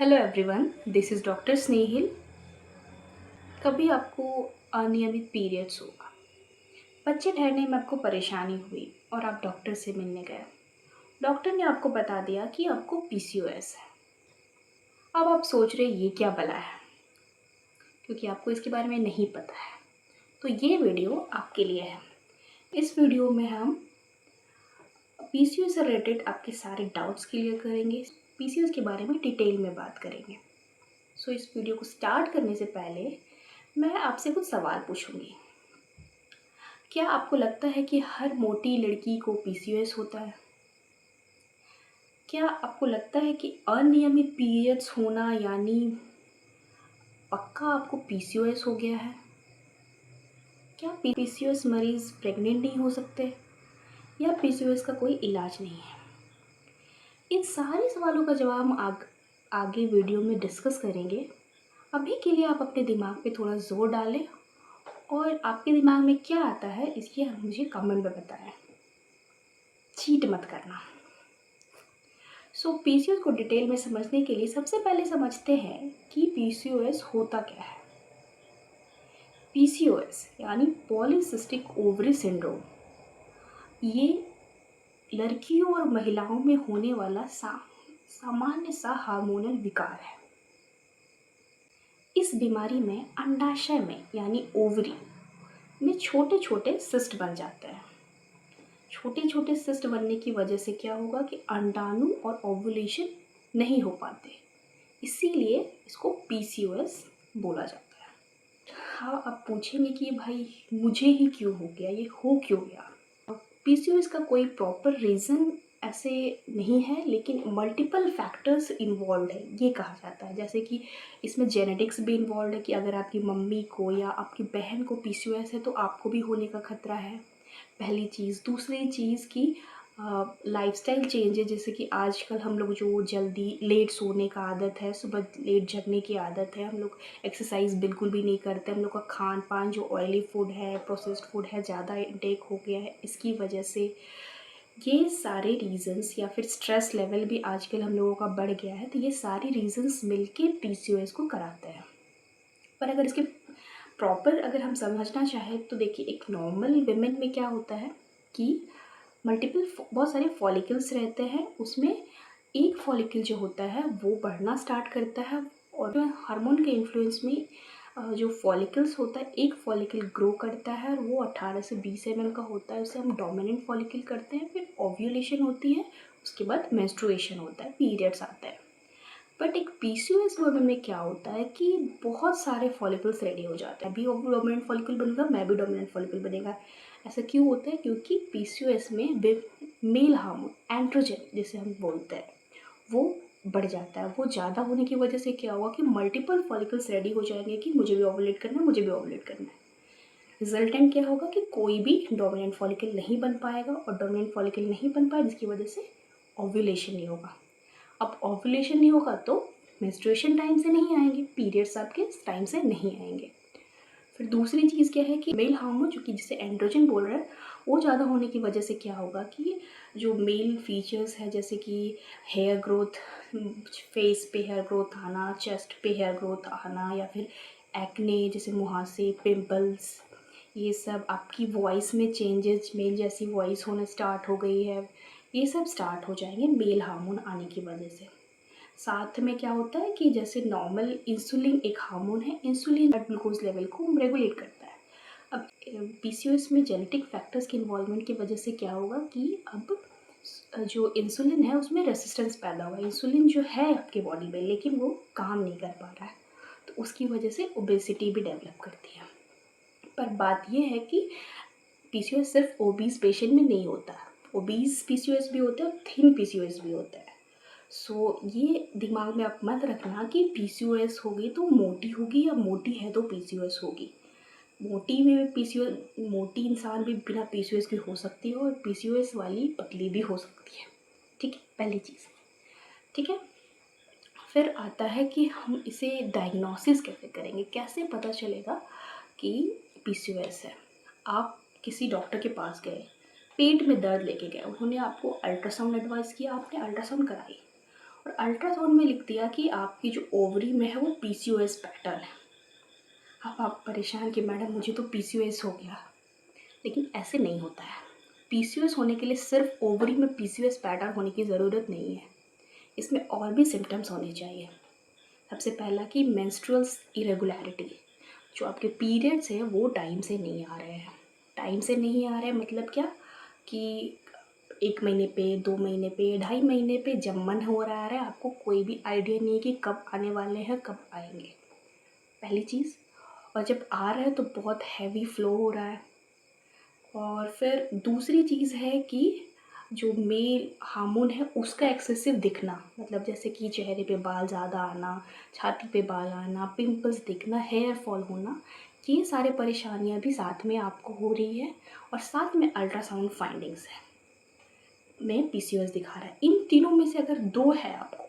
Hello everyone, this is doctor Snehil. कभी आपको अनियमित पीरियड्स हुआ, बच्चे ठहरने में आपको परेशानी हुई और आप डॉक्टर से मिलने गए। डॉक्टर ने आपको बता दिया कि आपको पीसीओएस है। अब आप सोच रहे ये क्या बला है, क्योंकि आपको इसके बारे में नहीं पता है। तो ये वीडियो आपके लिए है। इस वीडियो में हम पीसीओएस से रिलेटेड आपके सारे डाउट्स क्लियर करेंगे। पीसीओएस के बारे में डिटेल में बात करेंगे। सो इस वीडियो को स्टार्ट करने से पहले मैं आपसे कुछ सवाल पूछूंगी। क्या आपको लगता है कि हर मोटी लड़की को पीसीओएस होता है? क्या आपको लगता है कि अनियमित पीरियड्स होना यानी पक्का आपको पीसीओएस हो गया है? क्या पीसीओएस मरीज प्रेग्नेंट नहीं हो सकते या पीसीओएस का कोई इलाज नहीं है? इन सारे सवालों का जवाब हम आगे वीडियो में डिस्कस करेंगे। अभी के लिए आप अपने दिमाग पे थोड़ा जोर डालें और आपके दिमाग में क्या आता है इसकी मुझे कमेंट में बताएं। चीट मत करना। पीसीओएस को डिटेल में समझने के लिए सबसे पहले समझते हैं कि पीसीओएस होता क्या है। पीसीओएस यानी पॉलीसिस्टिक ओवरी सिंड्रोम, ये लड़कियों और महिलाओं में होने वाला सामान्य सा हार्मोनल विकार है। इस बीमारी में अंडाशय में यानी ओवरी में छोटे छोटे सिस्ट बन जाते हैं। छोटे छोटे सिस्ट बनने की वजह से क्या होगा कि अंडाणु और ओव्यूलेशन नहीं हो पाते, इसीलिए इसको पीसीओएस बोला जाता है। हाँ, आप पूछेंगे कि भाई मुझे ही क्यों हो गया, ये हो क्यों गया? पीसीओएस का कोई प्रॉपर रीज़न ऐसे नहीं है, लेकिन मल्टीपल फैक्टर्स इन्वॉल्व है ये कहा जाता है। जैसे कि इसमें जेनेटिक्स भी इन्वॉल्व है कि अगर आपकी मम्मी को या आपकी बहन को पीसीओएस है तो आपको भी होने का खतरा है, पहली चीज़। दूसरी चीज़ की लाइफस्टाइल चेंज है, जैसे कि आजकल हम लोग जो जल्दी लेट सोने का आदत है, सुबह लेट जगने की आदत है, हम लोग एक्सरसाइज बिल्कुल भी नहीं करते, हम लोग का खान पान जो ऑयली फूड है, प्रोसेस्ड फूड है, ज़्यादा इंटेक हो गया है, इसकी वजह से ये सारे रीज़न्स, या फिर स्ट्रेस लेवल भी आजकल हम लोगों का बढ़ गया है, तो ये सारे रीज़न्स मिलके पीसीओएस को कराते हैं। पर अगर इसके प्रॉपर अगर हम समझना चाहें तो देखिए, एक नॉर्मल विमेन में क्या होता है कि मल्टीपल बहुत सारे फॉलिकल्स रहते हैं, उसमें एक फॉलिकल जो होता है वो बढ़ना स्टार्ट करता है, और हार्मोन के इन्फ्लुएंस में जो फॉलिकल्स होता है, एक फॉलिकल ग्रो करता है और वो 18 से 20 ml का होता है, उसे हम डोमिनेंट फॉलिकल करते हैं। फिर ओव्यूलेशन होती है, उसके बाद मेंस्ट्रुएशन होता है, पीरियड्स आता है। बट एक पीसीओएस वुमन में क्या होता है कि बहुत सारे फॉलिकल्स रेडी हो जाते हैं। अभी डोमिनेंट फॉलिकल बनेगा, मैं भी डोमिनेंट फॉलिकल बनेगा। ऐसा क्यों होता है? क्योंकि पीसीओएस में मेल हार्मोन एंड्रोजन जिसे हम बोलते हैं वो बढ़ जाता है। वो ज़्यादा होने की वजह से क्या हुआ कि मल्टीपल फॉलिकल्स रेडी हो जाएंगे कि मुझे भी ओवुलेट करना है, मुझे भी ओवुलेट करना है। रिजल्टेंट क्या होगा कि कोई भी डोमिनेंट फॉलिकल नहीं बन पाएगा, और डोमिनेंट फॉलिकल नहीं बन पाए जिसकी वजह से ओव्यूलेशन नहीं होगा। अब ओव्यूलेशन नहीं होगा तो मेंस्ट्रुएशन टाइम से नहीं आएंगे, पीरियड्स आपके टाइम से नहीं आएंगे। फिर दूसरी चीज़ क्या है कि मेल हार्मोन, जो कि जिसे एंड्रोजन बोल रहे हैं, वो ज़्यादा होने की वजह से क्या होगा कि जो मेल फीचर्स है, जैसे कि हेयर ग्रोथ, फेस पे हेयर ग्रोथ आना, चेस्ट पे हेयर ग्रोथ आना, या फिर एक्ने जैसे मुहासे, पिंपल्स, ये सब, आपकी वॉइस में चेंजेस, मेल जैसी वॉइस होना स्टार्ट हो गई है, ये सब स्टार्ट हो जाएंगे मेल हार्मोन आने की वजह से। साथ में क्या होता है कि जैसे नॉर्मल इंसुलिन एक हार्मोन है, इंसुलिन ब्लड ग्लूकोज लेवल को रेगुलेट करता है। अब पीसीओएस में जेनेटिक फैक्टर्स के इन्वॉल्वमेंट की वजह से क्या होगा कि अब जो इंसुलिन है उसमें रेसिस्टेंस पैदा होगा। इंसुलिन जो है आपके बॉडी में, लेकिन वो काम नहीं कर पा रहा है, तो उसकी वजह से ओबेसिटी भी डेवलप करती है। पर बात यह है कि पीसीओएस सिर्फ ओबीज पेशेंट में नहीं होता, ओबीज पीसीओएस भी होता है और थिन पीसीओएस भी होता है। ये दिमाग में आप मत रखना कि पीसीओएस होगी तो मोटी होगी, या मोटी है तो पीसीओएस होगी। मोटी में भी पीसीओएस, मोटी इंसान भी बिना पीसीओएस के हो सकती है, और पीसीओएस वाली पतली भी हो सकती है। ठीक है, पहली चीज़। ठीक है, फिर आता है कि हम इसे डायग्नोसिस कैसे करेंगे, कैसे पता चलेगा कि पीसीओएस है। आप किसी डॉक्टर के पास गए, पेट में दर्द लेके गए, उन्होंने आपको अल्ट्रासाउंड एडवाइस किया, आपने अल्ट्रासाउंड कराई, और अल्ट्रासाउंड में लिख दिया कि आपकी जो ओवरी में है वो पीसीओएस पैटर्न है। अब आप परेशान कि मैडम मुझे तो पीसीओएस हो गया, लेकिन ऐसे नहीं होता है। पीसीओएस होने के लिए सिर्फ ओवरी में पीसीओएस पैटर्न होने की ज़रूरत नहीं है, इसमें और भी सिम्टम्स होने चाहिए। सबसे पहला कि मेंस्ट्रुअल्स इरेगुलरिटी, जो आपके पीरियड्स हैं वो टाइम से नहीं आ रहे हैं। टाइम से नहीं आ रहे हैं मतलब क्या कि 1 महीने पे, 2 महीने पे, 2.5 महीने पे जब मन हो रहा है, आपको कोई भी आइडिया नहीं है कि कब आने वाले हैं, कब आएंगे, पहली चीज़। और जब आ रहा है तो बहुत हैवी फ्लो हो रहा है। और फिर दूसरी चीज़ है कि जो मेल हार्मोन है उसका एक्सेसिव दिखना, मतलब जैसे कि चेहरे पे बाल ज़्यादा आना, छाती पे बाल आना, पिंपल्स दिखना, हेयर फॉल होना, ये सारे परेशानियां भी साथ में आपको हो रही है। और साथ में अल्ट्रासाउंड फाइंडिंग्स है में पीसीओएस दिखा रहा है। इन तीनों में से अगर 2 है आपको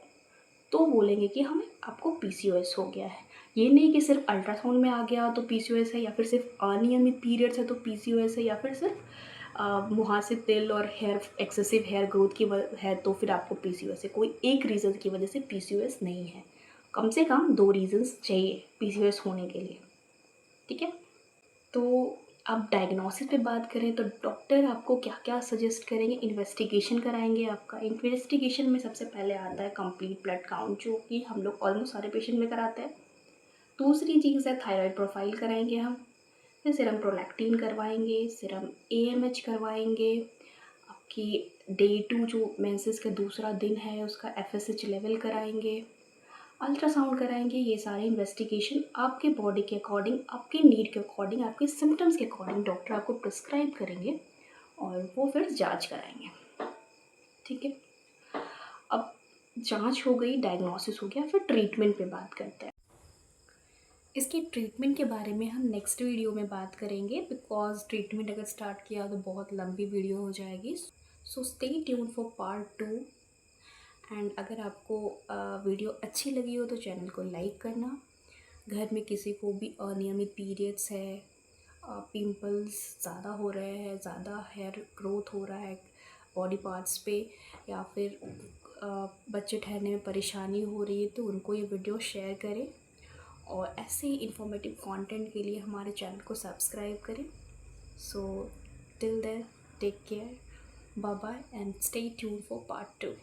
तो बोलेंगे कि हमें आपको पीसीओएस हो गया है। ये नहीं कि सिर्फ अल्ट्रासाउंड में आ गया तो पीसीओएस है, या फिर सिर्फ अनियमित पीरियड्स है तो पीसीओएस है, या फिर सिर्फ मुहां से तिल और हेयर एक्सेसिव हेयर ग्रोथ की है तो फिर आपको पीसीओएस है। कोई एक रीज़न की वजह से पीसीओएस नहीं है, कम से कम 2 रीजंस चाहिए पीसीओएस होने के लिए, ठीक है। तो अब डायग्नोसिस पे बात करें तो डॉक्टर आपको क्या क्या सजेस्ट करेंगे। इन्वेस्टिगेशन कराएंगे आपका। इन्वेस्टिगेशन में सबसे पहले आता है कंप्लीट ब्लड काउंट, जो कि हम लोग ऑलमोस्ट सारे पेशेंट में कराते हैं। दूसरी चीज़ है थायराइड प्रोफाइल कराएंगे हम। फिर सीरम प्रोलैक्टिन करवाएंगे, सीरम एएमएच करवाएंगे, आपकी डे 2 जो मेंसेस का दूसरा दिन है उसका एफएसएच लेवल कराएंगे, अल्ट्रासाउंड कराएंगे। ये सारे इन्वेस्टिगेशन आपके बॉडी के अकॉर्डिंग, आपके नीड के अकॉर्डिंग, आपके सिम्टम्स के अकॉर्डिंग डॉक्टर आपको प्रिस्क्राइब करेंगे और वो फिर जांच कराएंगे, ठीक है। अब जांच हो गई, डायग्नोसिस हो गया, फिर ट्रीटमेंट पे बात करते हैं। इसके ट्रीटमेंट के बारे में हम नेक्स्ट वीडियो में बात करेंगे, बिकॉज ट्रीटमेंट अगर स्टार्ट किया तो बहुत लंबी वीडियो हो जाएगी। So stay tune for part 2। And अगर आपको वीडियो अच्छी लगी हो तो चैनल को लाइक करना। घर में किसी को भी अनियमित पीरियड्स है, पिंपल्स ज़्यादा हो रहे हैं, ज़्यादा हेयर ग्रोथ हो रहा है बॉडी पार्ट्स पे, या फिर बच्चे ठहरने में परेशानी हो रही है, तो उनको ये वीडियो शेयर करें। और ऐसे ही इन्फॉर्मेटिव कंटेंट के लिए हमारे चैनल को सब्सक्राइब करें। So till there, take care, bye bye and stay tune for part 2।